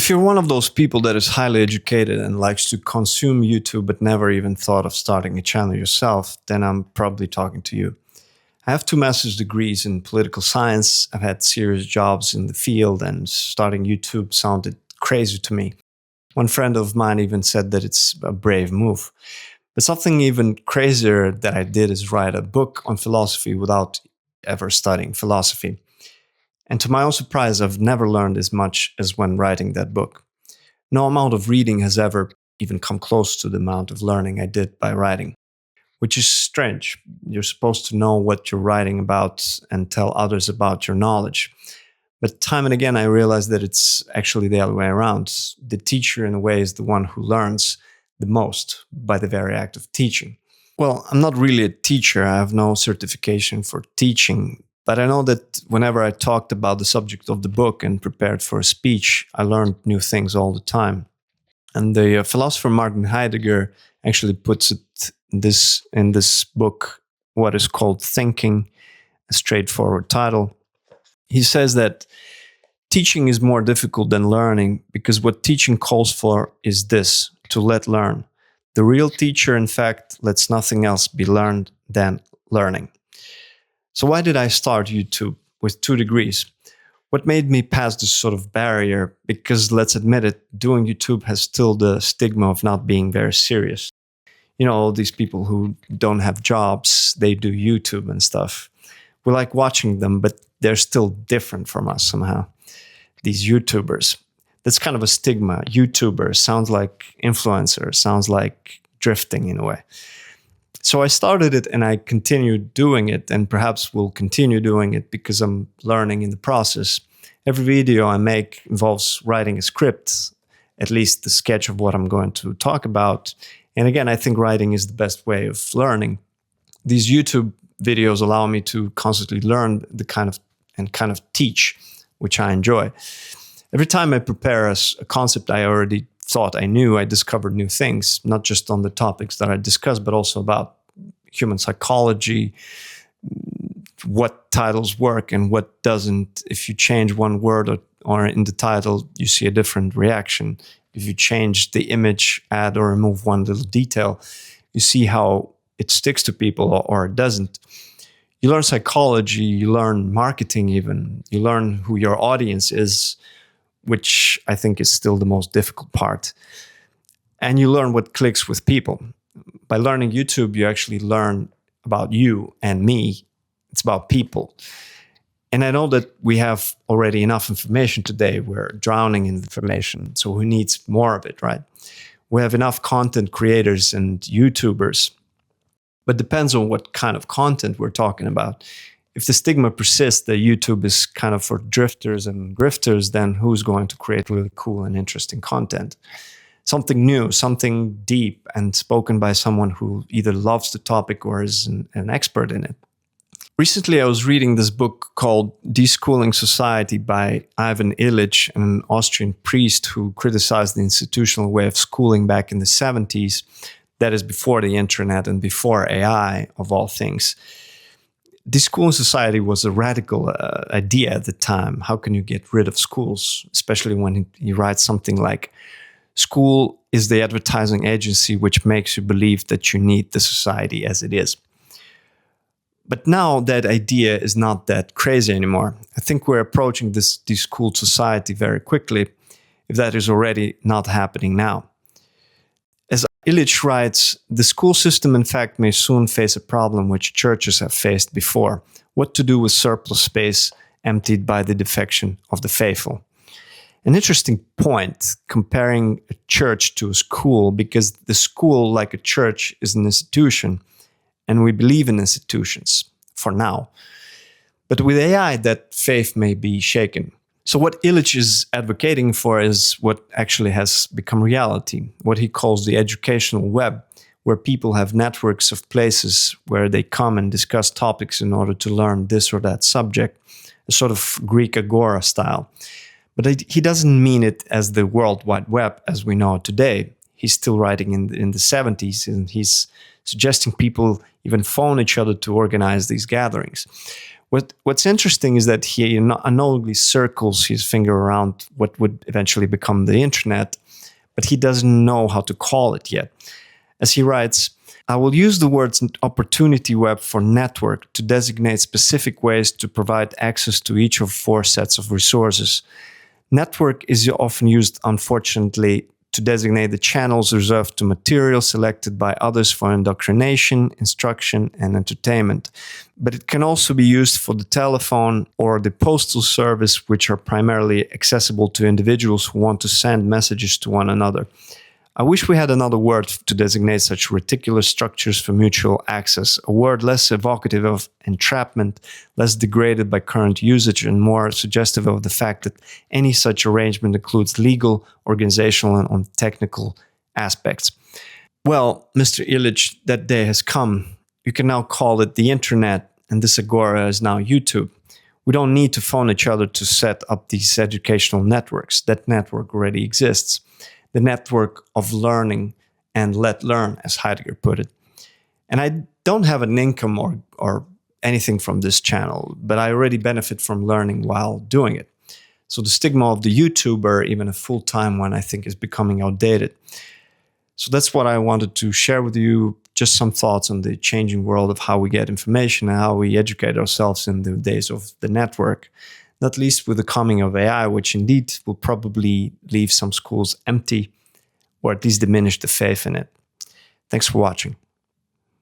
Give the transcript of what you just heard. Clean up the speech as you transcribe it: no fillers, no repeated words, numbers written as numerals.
If you're one of those people that is highly educated and likes to consume YouTube but never even thought of starting a channel yourself, then I'm probably talking to you. I have 2 master's degrees in political science. I've had serious jobs in the field, and starting YouTube sounded crazy to me. One friend of mine even said that it's a brave move. But something even crazier that I did is write a book on philosophy without ever studying philosophy. And to my own surprise, I've never learned as much as when writing that book. No amount of reading has ever even come close to the amount of learning I did by writing. Which is strange. You're supposed to know what you're writing about and tell others about your knowledge. But time and again, I realized that it's actually the other way around. The teacher, in a way, is the one who learns the most by the very act of teaching. Well, I'm not really a teacher. I have no certification for teaching. But I know that whenever I talked about the subject of the book and prepared for a speech, I learned new things all the time. And the philosopher Martin Heidegger actually puts it in this book, what is called Thinking, a straightforward title. He says that teaching is more difficult than learning because what teaching calls for is this, to let learn. The real teacher, in fact, lets nothing else be learned than learning. So why did I start YouTube with 2 degrees? What made me pass this sort of barrier? Because let's admit it, doing YouTube has still the stigma of not being very serious. You know, all these people who don't have jobs, they do YouTube and stuff. We like watching them, but they're still different from us somehow. These YouTubers. That's kind of a stigma. YouTuber sounds like influencer, sounds like drifting in a way. So I started it and I continued doing it, and perhaps will continue doing it because I'm learning in the process. Every video I make involves writing a script, at least the sketch of what I'm going to talk about. And again, I think writing is the best way of learning. These YouTube videos allow me to constantly learn the kind of teach, which I enjoy. Every time I prepare a concept I already thought I knew, I discovered new things, not just on the topics that I discussed, but also about human psychology, what titles work and what doesn't. If you change one word or in the title, you see a different reaction. If you change the image, add or remove one little detail, you see how it sticks to people or it doesn't. You learn psychology, you learn marketing even, you learn who your audience is, which I think is still the most difficult part. And you learn what clicks with people. By learning YouTube, you actually learn about you and me. It's about people. And I know that we have already enough information today. We're drowning in information. So who needs more of it, right? We have enough content creators and YouTubers. But depends on what kind of content we're talking about. If the stigma persists that YouTube is kind of for drifters and grifters, then who's going to create really cool and interesting content? Something new, something deep and spoken by someone who either loves the topic or is an expert in it. Recently, I was reading this book called Deschooling Society by Ivan Illich, an Austrian priest who criticized the institutional way of schooling back in the 70s. That is before the internet and before AI, of all things. Deschooling society was a radical idea at the time. How can you get rid of schools? Especially when he writes something like, school is the advertising agency which makes you believe that you need the society as it is. But now that idea is not that crazy anymore. I think we're approaching this deschooled society very quickly, if that is already not happening now. As Illich writes, the school system in fact may soon face a problem which churches have faced before. What to do with surplus space emptied by the defection of the faithful? An interesting point, comparing a church to a school, because the school, like a church, is an institution, and we believe in institutions, for now. But with AI, that faith may be shaken. So what Illich is advocating for is what actually has become reality, what he calls the educational web, where people have networks of places where they come and discuss topics in order to learn this or that subject, a sort of Greek Agora style. But he doesn't mean it as the World Wide Web as we know it today. He's still writing in the 70s, and he's suggesting people even phone each other to organize these gatherings. What's interesting is that he unknowingly circles his finger around what would eventually become the internet, but he doesn't know how to call it yet. As he writes, I will use the words opportunity web for network to designate specific ways to provide access to each of 4 sets of resources. Network is often used, unfortunately, to designate the channels reserved to material selected by others for indoctrination, instruction, and entertainment. But it can also be used for the telephone or the postal service, which are primarily accessible to individuals who want to send messages to one another. I wish we had another word to designate such reticular structures for mutual access, a word less evocative of entrapment, less degraded by current usage, and more suggestive of the fact that any such arrangement includes legal, organizational, and technical aspects. Well, Mr. Illich, that day has come. You can now call it the internet, and this Agora is now YouTube. We don't need to phone each other to set up these educational networks. That network already exists. The network of learning and let learn, as Heidegger put it. And I don't have an income or anything from this channel, but I already benefit from learning while doing it. So the stigma of the YouTuber, even a full-time one, I think is becoming outdated. So that's what I wanted to share with you, just some thoughts on the changing world of how we get information and how we educate ourselves in the days of the network. Not least with the coming of AI, which indeed will probably leave some schools empty or at least diminish the faith in it. Thanks for watching.